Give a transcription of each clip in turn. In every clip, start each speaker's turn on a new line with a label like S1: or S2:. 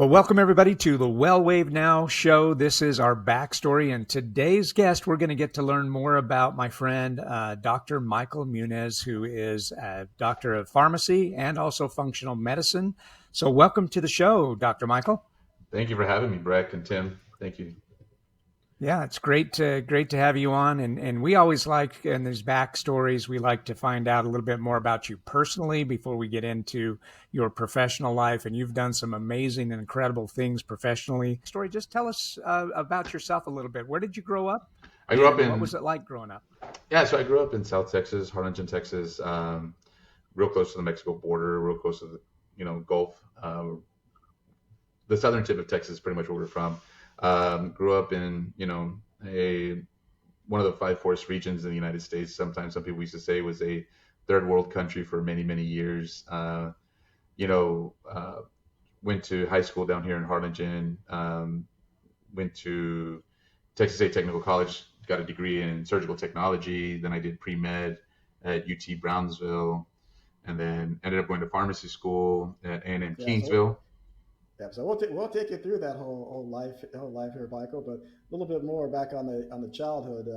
S1: Well, welcome everybody to the WellWaveNOW show. This is our backstory, and today's guest, we're going to get to learn more about my friend, Dr. Michael Muniz, who is a doctor of pharmacy and also functional medicine. So welcome to the show, Dr. Michael.
S2: Thank you for having me, Breck and Tim. Thank you.
S1: Yeah, it's great to have you on, and we always like in these backstories, we like to find out a little bit more about you personally before we get into your professional life. And you've done some amazing and incredible things professionally. Story, just tell us about yourself a little bit. Where did you grow up?
S2: I grew up in.
S1: What was it like growing up?
S2: Yeah, so I grew up in South Texas, Harlingen, Texas, real close to the Mexico border, real close to the Gulf. The southern tip of Texas is pretty much where we're from. Grew up in, one of the 5 forest regions in the United States. Sometimes some people used to say it was a third world country for many, many years. Went to high school down here in Harlingen, went to Texas State Technical College, got a degree in surgical technology. Then I did pre-med at UT Brownsville, and then ended up going to pharmacy school at A&M Kingsville.
S3: So we'll take you through that whole life here, Michael. But a little bit more back on the childhood.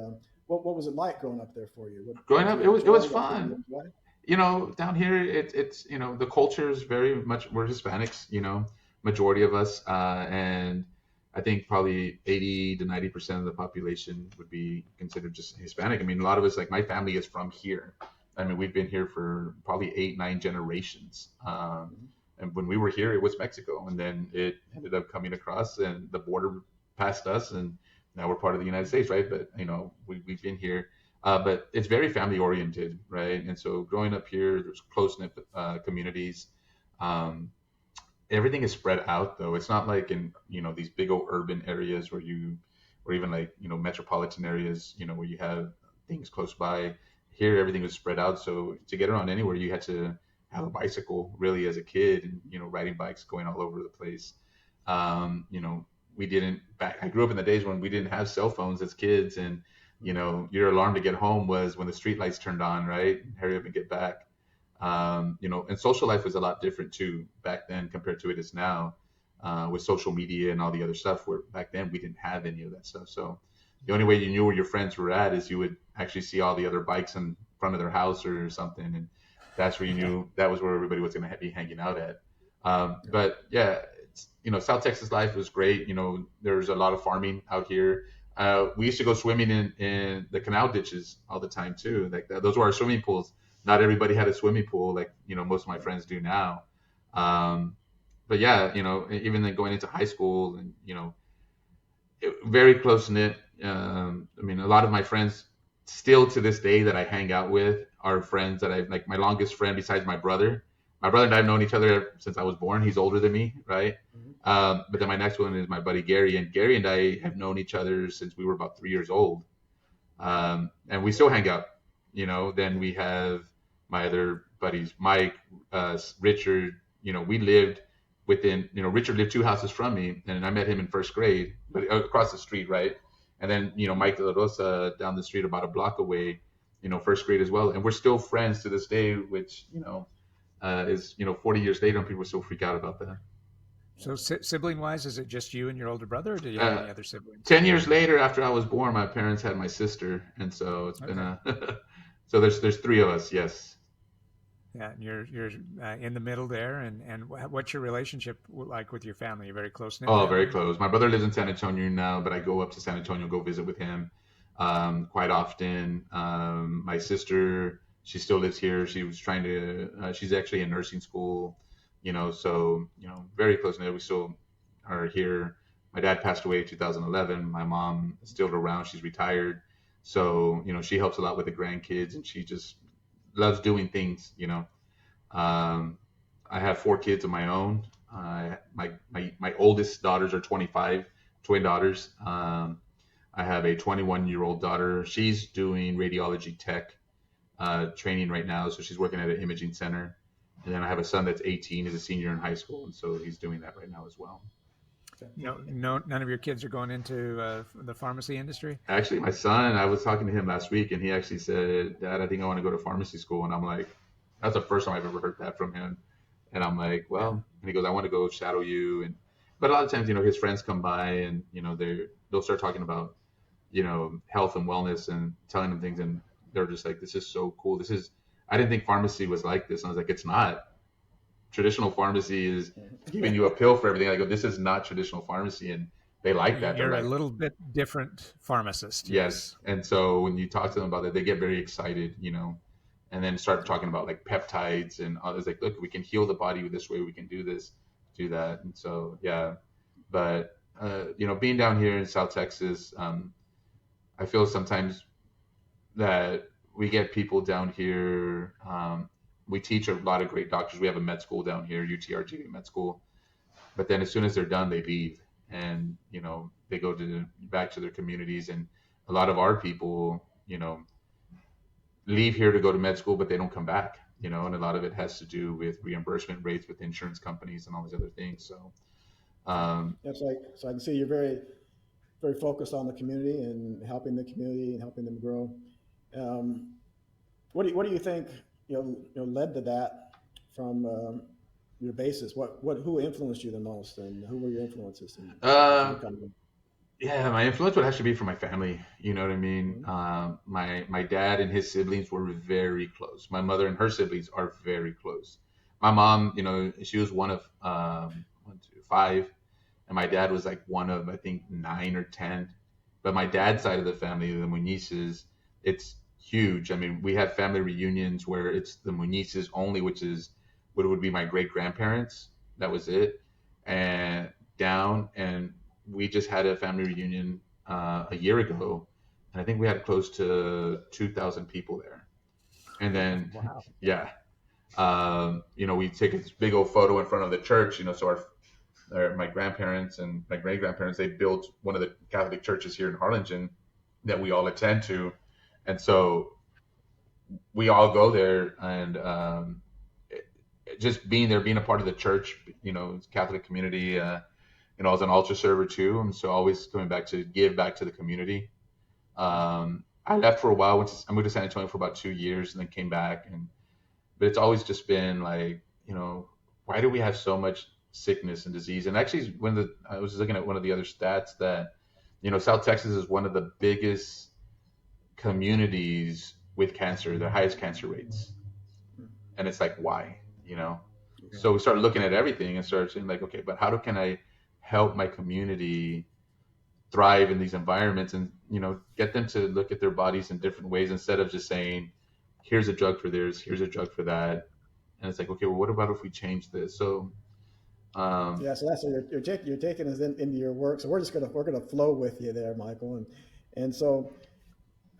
S3: What was it like growing up there for you?
S2: Growing up, it was fun. Down here, it's the culture is very much, we're Hispanics. Majority of us, and I think probably 80 to 90% of the population would be considered just Hispanic. I mean, a lot of us, like my family, is from here. I mean, we've been here for probably 8-9 generations. And when we were here, it was Mexico, and then it ended up coming across, and the border passed us, and now we're part of the United States, right? But we've been here, but it's very family oriented, right? And so growing up here, there's close knit communities. Everything is spread out, though. It's not like in these big old urban areas or even like metropolitan areas, where you have things close by. Here, everything was spread out, so to get around anywhere, you had to have a bicycle really as a kid, and riding bikes, going all over the place. We didn't I grew up in the days when we didn't have cell phones as kids, and your alarm to get home was when the street lights turned on, right? Hurry up and get back. And social life was a lot different too back then compared to it is now, with social media and all the other stuff, where back then we didn't have any of that stuff. So the only way you knew where your friends were at is you would actually see all the other bikes in front of their house or something, and that's where you knew that was where everybody was going to be hanging out at. But yeah, South Texas life was great. There's a lot of farming out here. We used to go swimming in the canal ditches all the time too. Like those were our swimming pools. Not everybody had a swimming pool like most of my friends do now. But yeah, even then going into high school, and very close knit. A lot of my friends still to this day that I hang out with are friends that I've, like my longest friend besides my brother. My brother and I have known each other since I was born. He's older than me, right? Mm-hmm. But then my next one is my buddy Gary, and Gary and I have known each other since we were about 3 years old, and we still hang out. Then we have my other buddies, Mike, Richard. We lived within. Richard lived 2 houses from me, and I met him in first grade, but across the street, right? And then Mike De La Rosa down the street about a block away, first grade as well, and we're still friends to this day, which is 40 years later, and people still freak out about that.
S1: So sibling wise, is it just you and your older brother, or do you have any other siblings?
S2: 10 years later, after I was born, my parents had my sister, and so it's been so there's 3 of us, yes.
S1: Yeah, and you're in the middle there, and what's your relationship like with your family? You're very close knit.
S2: Oh, very close. My brother lives in San Antonio now, but I go up to San Antonio, go visit with him quite often. My sister, she still lives here. She was trying to. She's actually in nursing school, So very close knit. We still are here. My dad passed away in 2011. My mom is still around. She's retired, so she helps a lot with the grandkids, and she just loves doing things. I have 4 kids of my own. My oldest daughters are 25, twin daughters. I have a 21-year-old daughter. She's doing radiology tech training right now, so she's working at an imaging center. And then I have a son that's 18, is a senior in high school, and so he's doing that right now as well.
S1: No, none of your kids are going into the pharmacy industry?
S2: Actually, my son, I was talking to him last week, and he actually said, "Dad, I think I want to go to pharmacy school." And I'm like, that's the first time I've ever heard that from him. And I'm like, well, and he goes, "I want to go shadow you." And but a lot of times, his friends come by and, they'll start talking about, health and wellness and telling them things. And they're just like, this is so cool. I didn't think pharmacy was like this. And I was like, it's not. Traditional pharmacy is giving you a pill for everything. I go, this is not traditional pharmacy. And they like that.
S1: You're
S2: They're
S1: a
S2: like,
S1: little bit different pharmacist.
S2: yes. And so when you talk to them about that, they get very excited, and then start talking about like peptides and others. Like, look, we can heal the body this way. We can do this, do that. And so, yeah. But, being down here in South Texas, I feel sometimes that we get people down here. We teach a lot of great doctors. We have a med school down here, UTRG med school. But then as soon as they're done, they leave, and they go back to their communities. And a lot of our people, leave here to go to med school, but they don't come back. And a lot of it has to do with reimbursement rates with insurance companies and all these other things. So,
S3: so I can see you're very, very focused on the community and helping the community and helping them grow. What do you think led to that from your basis? Who influenced you the most, and who were your influences?
S2: Yeah, my influence would actually be from my family. You know what I mean? My dad and his siblings were very close. My mother and her siblings are very close. My mom, she was one of 5, and my dad was like one of, I think, 9 or 10. But my dad's side of the family, the Muñizes, it's huge. I mean, we have family reunions where it's the Muñizes only, which is what would be my great grandparents. That was it, and we just had a family reunion a year ago, and I think we had close to 2,000 people there. And then,
S1: wow.
S2: Yeah, we take this big old photo in front of the church. So my grandparents and my great grandparents, they built one of the Catholic churches here in Harlingen that we all attend to, and so we all go there. And just being there, being a part of the church, Catholic community. I was an altar server too, and so always coming back to give back to the community. I left for a while. I moved to San Antonio for about 2 years, and then came back. But it's always just been like, why do we have so much sickness and disease? And actually, I was looking at one of the other stats that, South Texas is one of the biggest communities with cancer, the highest cancer rates, and it's like, why? So we started looking at everything and started saying like, okay, but how can I help my community thrive in these environments, and get them to look at their bodies in different ways instead of just saying, here's a drug for this, here's a drug for that. And it's like, okay, well, what about if we change this? So
S3: so that's you're taking us into your work. So we're gonna flow with you there, Michael, and so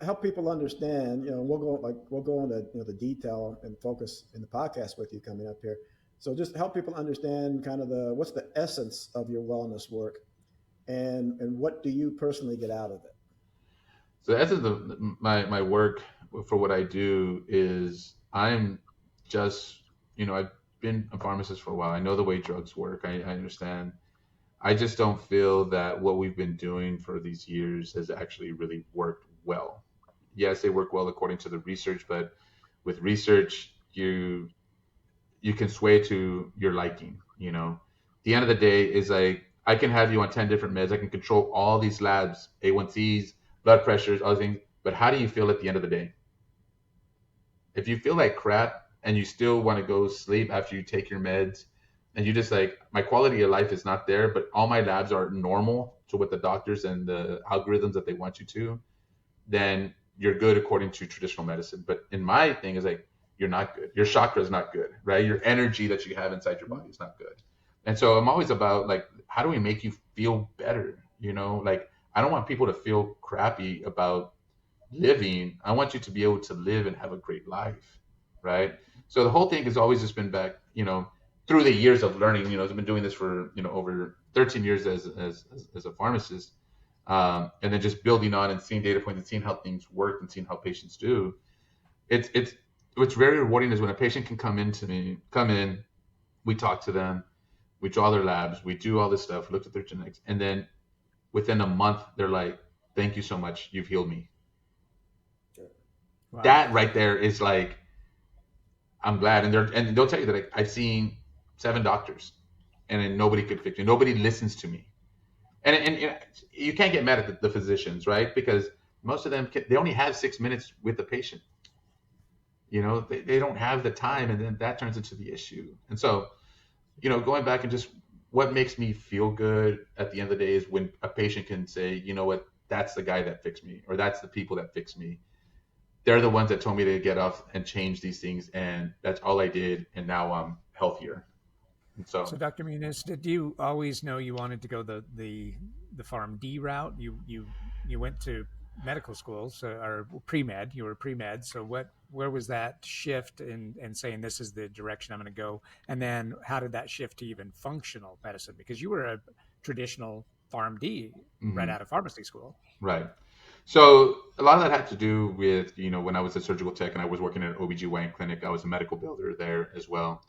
S3: help people understand. We'll go into the detail and focus in the podcast with you coming up here. So just help people understand kind of what's the essence of your wellness work, and what do you personally get out of it?
S2: So the essence of my work for what I do is I'm just, I've been a pharmacist for a while. I know the way drugs work. I understand. I just don't feel that what we've been doing for these years has actually really worked well. Yes, they work well according to the research, but with research, you can sway to your liking. The end of the day is like, I can have you on 10 different meds. I can control all these labs, A1Cs, blood pressures, other things. But how do you feel at the end of the day? If you feel like crap and you still want to go sleep after you take your meds, and you just like, my quality of life is not there, but all my labs are normal to what the doctors and the algorithms that they want you to, then you're good according to traditional medicine. But in my thing is like, you're not good. Your chakra is not good, right? Your energy that you have inside your body is not good. And so I'm always about like, how do we make you feel better? Like, I don't want people to feel crappy about living. I want you to be able to live and have a great life, right? So the whole thing has always just been back, through the years of learning. I've been doing this for, over 13 years as a pharmacist, and then just building on and seeing data points and seeing how things work and seeing how patients do. It's what's very rewarding is when a patient can come in, we talk to them, we draw their labs, we do all this stuff, look at their genetics, and then within a month, they're like, thank you so much, you've healed me. Wow. That right there is like, I'm glad. And they'll tell you that I've seen 7 doctors, and then nobody could fix me. Nobody listens to me. And you can't get mad at the physicians, right? Because most of them, they only have 6 minutes with the patient. They don't have the time, and then that turns into the issue. And so, going back and just what makes me feel good at the end of the day is when a patient can say, you know what, that's the guy that fixed me, or that's the people that fixed me. They're the ones that told me to get off and change these things, and that's all I did, and now I'm healthier. And
S1: so Dr. Muniz, did you always know you wanted to go the PharmD route? You went to medical school, or pre-med. You were pre-med. So where was that shift in saying this is the direction I'm going to go? And then how did that shift to even functional medicine? Because you were a traditional PharmD right out of pharmacy school.
S2: Right. So a lot of that had to do with, when I was a surgical tech and I was working at an OBGYN clinic, I was a medical builder there as well.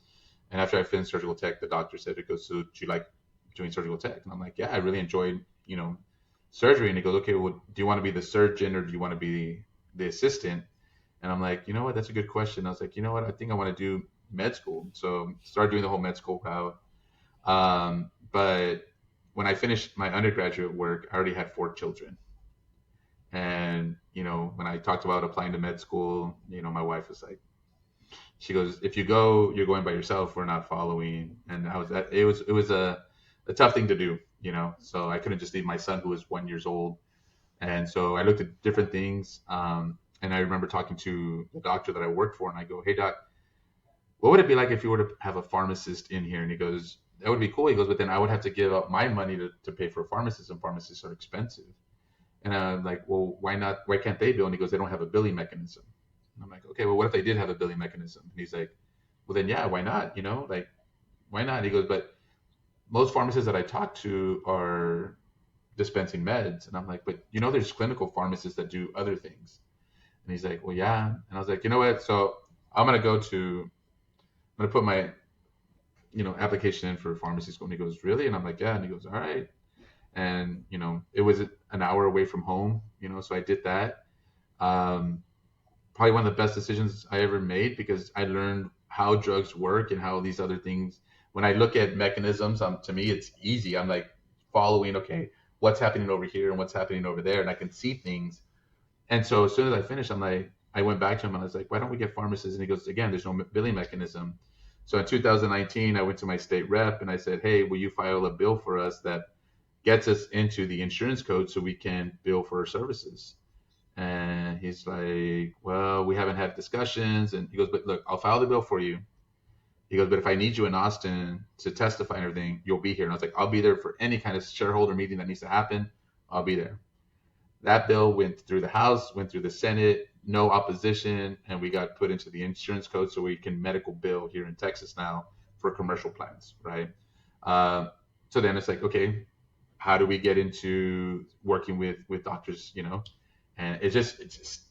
S2: And after I finished surgical tech, the doctor said, it goes, so do you like doing surgical tech? And I'm like, yeah, I really enjoyed, surgery. And he goes, okay, well, do you want to be the surgeon or do you want to be the assistant? And I'm like, you know what, that's a good question. I was like, you know what, I think I want to do med school. So started doing the whole med school route. But when I finished my undergraduate work, I already had 4 children. And, when I talked about applying to med school, my wife was like, she goes, if you go, you're going by yourself. We're not following. And it was a tough thing to do, so I couldn't just leave my son who was 1 year old. And so I looked at different things. And I remember talking to the doctor that I worked for, and I go, hey doc, what would it be like if you were to have a pharmacist in here? And he goes, that would be cool. He goes, but then I would have to give up my money to pay for a pharmacist, and pharmacists are expensive. And I'm like, well, why not? Why can't they bill? And he goes, they don't have a billing mechanism. And I'm like, okay, well, what if they did have a billing mechanism? And he's like, well, then, yeah, why not? Why not? And he goes, but most pharmacists that I talk to are dispensing meds. And I'm like, but, there's clinical pharmacists that do other things. And he's like, well, yeah. And I was like, you know what? So I'm going to put my, application in for pharmacy school. And he goes, really? And I'm like, yeah. And he goes, all right. And, it was an hour away from home, so I did that. Probably one of the best decisions I ever made, because I learned how drugs work and how these other things, when I look at mechanisms, to me, it's easy. I'm like following, okay, what's happening over here and what's happening over there. And I can see things. And so as soon as I finished, I went back to him and I was like, why don't we get pharmacists? And he goes, again, there's no billing mechanism. So in 2019, I went to my state rep and I said, hey, will you file a bill for us that gets us into the insurance code so we can bill for our services? And he's like, well, we haven't had discussions. And he goes, but look, I'll file the bill for you. He goes, but if I need you in Austin to testify and everything, you'll be here. And I was like, I'll be there for any kind of shareholder meeting that needs to happen. I'll be there. That bill went through the House, went through the Senate, no opposition, and we got put into the insurance code so we can medical bill here in Texas now for commercial plans, right? So then it's like, okay, how do we get into working with doctors, And it's just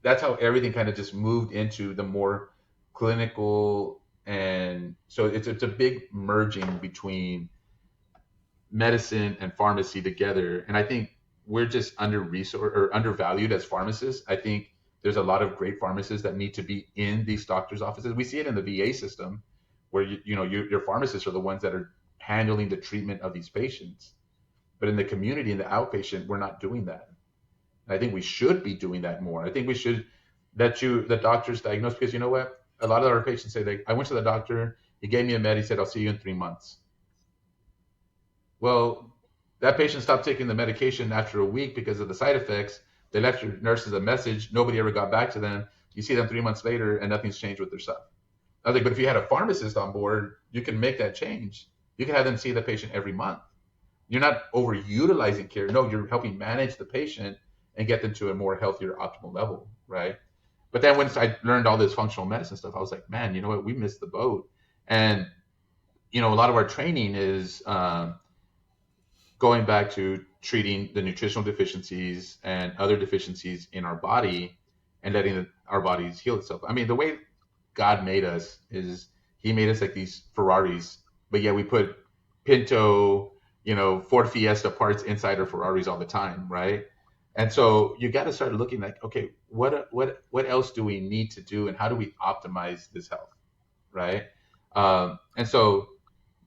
S2: that's how everything kind of just moved into the more clinical. And so it's a big merging between medicine and pharmacy together. And I think we're just under-resourced or undervalued as pharmacists. I think there's a lot of great pharmacists that need to be in these doctors' offices. We see it in the VA system where, your pharmacists are the ones that are handling the treatment of these patients. But in the community, in the outpatient, we're not doing that. And I think we should be doing that more. I think we should let the doctors diagnose, because you know what? A lot of our patients say, I went to the doctor, he gave me a med, he said, I'll see you in 3 months. Well, that patient stopped taking the medication after a week because of the side effects. They left your nurses a message. Nobody ever got back to them. You see them 3 months later and nothing's changed with their stuff. I was like, but if you had a pharmacist on board, you can make that change. You can have them see the patient every month. You're not overutilizing care. No, you're helping manage the patient and get them to a more healthier, optimal level, right? But then once I learned all this functional medicine stuff, I was like, man, you know what? We missed the boat. And, a lot of our training is going back to treating the nutritional deficiencies and other deficiencies in our body and letting our bodies heal itself. I mean, the way God made us is he made us like these Ferraris, but yeah, we put Pinto, Ford Fiesta parts inside our Ferraris all the time, right? And so you got to start looking like, okay, what else do we need to do, and how do we optimize this health, right? And so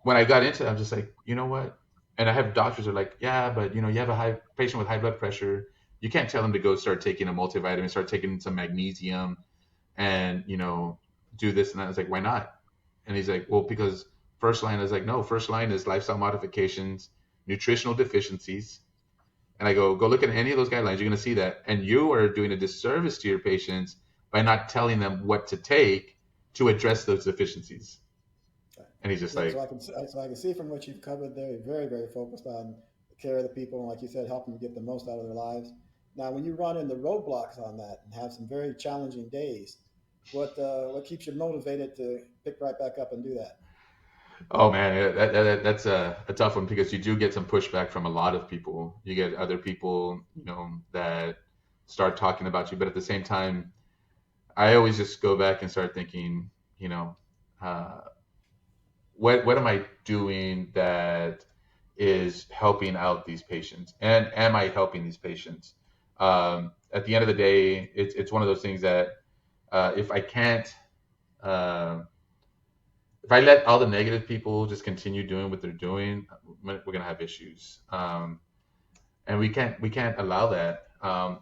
S2: when I got into it, I'm just like, you know what? And I have doctors who are like, yeah, but you know, you have a high patient with high blood pressure. You can't tell them to go start taking a multivitamin, start taking some magnesium, and you know, do this and that. I was like, why not? And he's like, well, because first line. I was like, no, first line is lifestyle modifications, nutritional deficiencies. And I go look at any of those guidelines. You're going to see that, and you are doing a disservice to your patients by not telling them what to take to address those deficiencies. And he's just
S3: Yeah,
S2: like,
S3: so I can see from what you've covered there, you're very, very focused on the care of the people, and like you said, helping them get the most out of their lives. Now, when you run into roadblocks on that and have some very challenging days, what keeps you motivated to pick right back up and do that?
S2: oh man, that's a tough one because you do get some pushback from a lot of people. You get other people, you know, that start talking about you, but at the same time, I always just go back and start thinking, you know, uh, what am I doing that is helping out these patients, and am I helping these patients? At the end of the day, it's one of those things that if I can't, uh, if I let all the negative people just continue doing what they're doing, we're gonna have issues, and we can't allow that.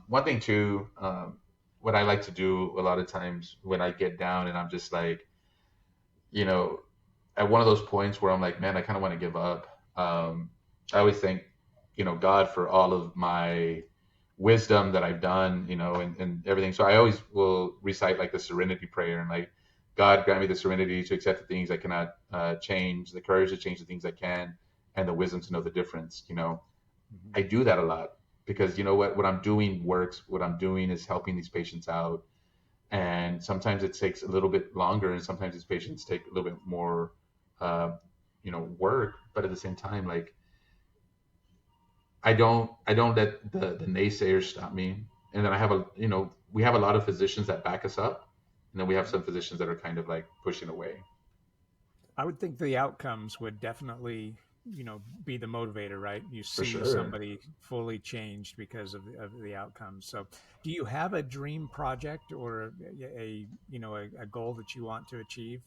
S2: One thing too, what I like to do a lot of times when I get down and I'm just like, you know, at one of those points where I'm like, man, I kind of want to give up. I always thank, you know, God for all of my wisdom that I've done, you know, and everything. So I always will recite like the serenity prayer and like, God grant me the serenity to accept the things I cannot change, the courage to change the things I can, and the wisdom to know the difference. You know,
S1: Mm-hmm.
S2: I do that a lot because you know what I'm doing works. What I'm doing is helping these patients out, and sometimes it takes a little bit longer, and sometimes these patients take a little bit more, uh, you know, work. But at the same time, like I don't let the naysayers stop me. And then I have a you know we have a lot of physicians that back us up, and then we have some physicians that are kind of like pushing away.
S1: I would think the outcomes would definitely, be the motivator, right? You
S2: For
S1: see
S2: sure.
S1: somebody fully changed because of the outcomes. So, do you have a dream project or a goal that you want to achieve?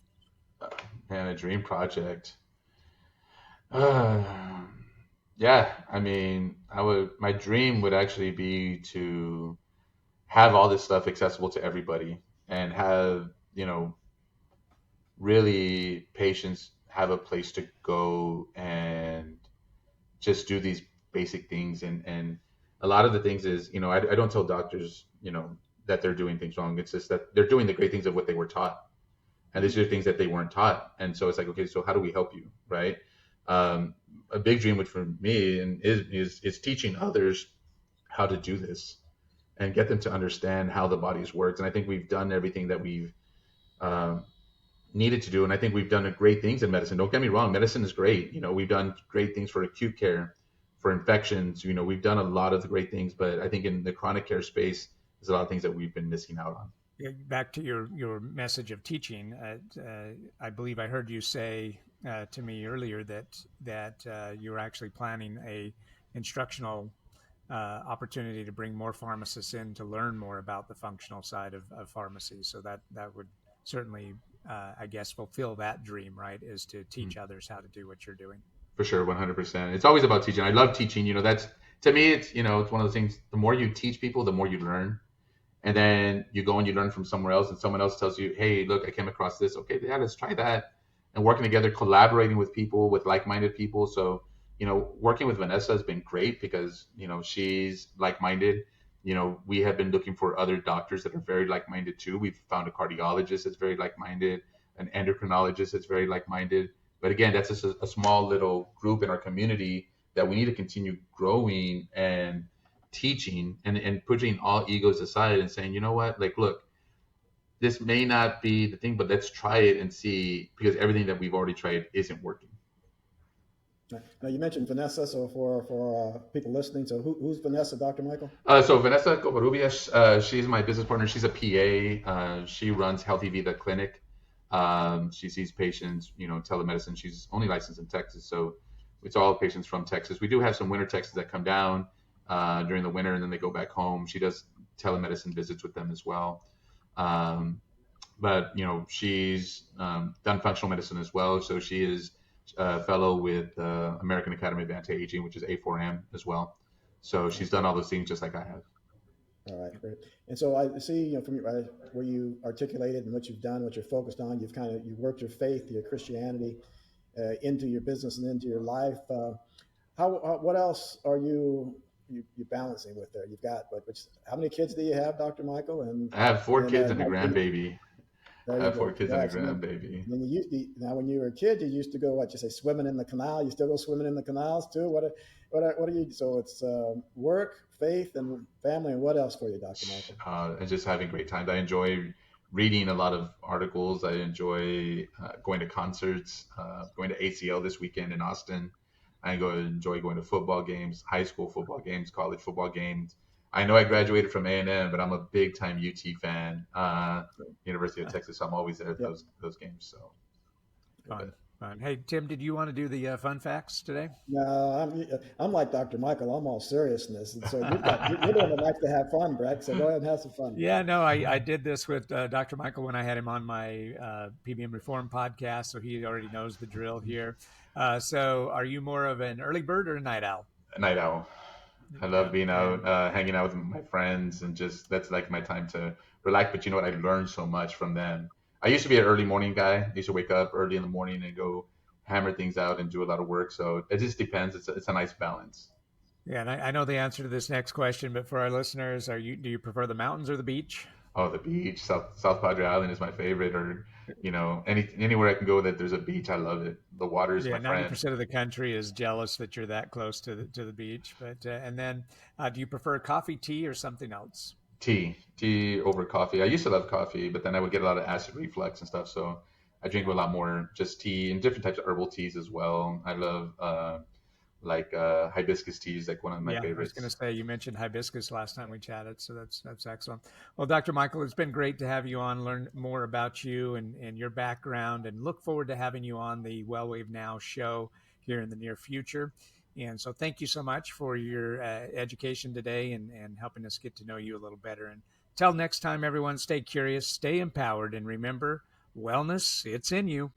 S2: Uh, Man, a dream project. Uh, yeah, I mean, my dream would actually be to have all this stuff accessible to everybody and have, you know, really patients have a place to go and just do these basic things. And a lot of the things is, you know, I don't tell doctors, you know, that they're doing things wrong. It's just that they're doing the great things of what they were taught. And these are things that they weren't taught. And so it's like, okay, so how do we help you, right? Um, a big dream, which for me and is teaching others how to do this and get them to understand how the bodies works. And I think we've done everything that we've um, needed to do, and I think we've done great things in medicine. Don't get me wrong, medicine is great. You know, we've done great things for acute care, for infections. You know, we've done a lot of the great things, but I think in the chronic care space, there's a lot of things that we've been missing out on.
S1: Yeah, back to your message of teaching. I believe I heard you say to me earlier that you're actually planning a instructional opportunity to bring more pharmacists in to learn more about the functional side of pharmacy. So that would certainly, I guess, fulfill that dream, right? Is to teach others how to do what you're doing.
S2: For sure, 100%. It's always about teaching. I love teaching. You know, that's to me, it's you know, it's one of those things. The more you teach people, the more you learn. And then you go and you learn from somewhere else, and someone else tells you, "Hey, look, I came across this. Okay, yeah, let's try that." And working together, collaborating with people, with like-minded people. So, you know, working with Vanessa has been great because you know she's like-minded. You know, we have been looking for other doctors that are very like-minded too. We've found a cardiologist that's very like-minded, an endocrinologist that's very like-minded. But again, that's just a small little group in our community that we need to continue growing and teaching and putting all egos aside and saying, you know what, like, look, this may not be the thing, but let's try it and see because everything that we've already tried isn't working.
S3: Now you mentioned Vanessa, so for people listening, so who's Vanessa, Dr. Michael?
S2: So Vanessa Covarrubias, she's my business partner. She's a PA. She runs Healthy Vida Clinic. She sees patients, you know, telemedicine. She's only licensed in Texas, so it's all patients from Texas. We do have some winter Texans that come down during the winter and then they go back home. She does telemedicine visits with them as well. Um, but you know, she's done functional medicine as well, so she is fellow with American Academy of Anti-Aging, which is A4M as well. So she's done all those things just like I have.
S3: All right, great. And so I see, from where you articulated and what you've done, what you're focused on, you worked your faith, your Christianity, into your business and into your life. What else are you balancing with there? You've got how many kids do you have, Dr. Michael? And
S2: I have four kids and a grandbaby.
S3: There
S2: I
S3: you
S2: have four
S3: go.
S2: kids and a grandbaby.
S3: Then now, when you were a kid, you used to go swimming in the canal. You still go swimming in the canals too. What are you? So it's work, faith, and family. And what else for you, Dr. Michael?
S2: And just having great times. I enjoy reading a lot of articles. I enjoy going to concerts. Going to ACL this weekend in Austin. I enjoy going to football games, high school football games, college football games. I know I graduated from A&M, but I'm a big time UT fan. University of Texas, so I'm always there at those games. So
S1: fun. Hey, Tim, did you want to do the fun facts today?
S3: No, I'm like Dr. Michael. I'm all seriousness, and so you're the one that likes to have fun, Brett. So go ahead and have some fun.
S1: Yeah, no, I did this with Dr. Michael when I had him on my PBM Reform podcast, so he already knows the drill here. So, are you more of an early bird or a night owl?
S2: A night owl. I love being out, hanging out with my friends, and that's like my time to relax. But you know what? I learned so much from them. I used to be an early morning guy. I used to wake up early in the morning and go hammer things out and do a lot of work. So it just depends. It's a nice balance.
S1: Yeah, and I know the answer to this next question, but for our listeners, do you prefer the mountains or the beach?
S2: Oh, the beach. South Padre Island is my favorite, or anywhere I can go that there's a beach, I love it. The water is my friend.
S1: 90% of the country is jealous that you're that close to the beach. But and then, do you prefer coffee, tea, or something else?
S2: Tea over coffee. I used to love coffee, but then I would get a lot of acid reflux and stuff. So I drink a lot more just tea and different types of herbal teas as well. I love hibiscus teas, like one of my favorites.
S1: I was going to say, you mentioned hibiscus last time we chatted, so that's excellent. Well, Dr. Michael, it's been great to have you on, learn more about you and your background, and look forward to having you on the WellWaveNOW show here in the near future. And so thank you so much for your education today and helping us get to know you a little better. And until next time, everyone, stay curious, stay empowered, and remember, wellness, it's in you.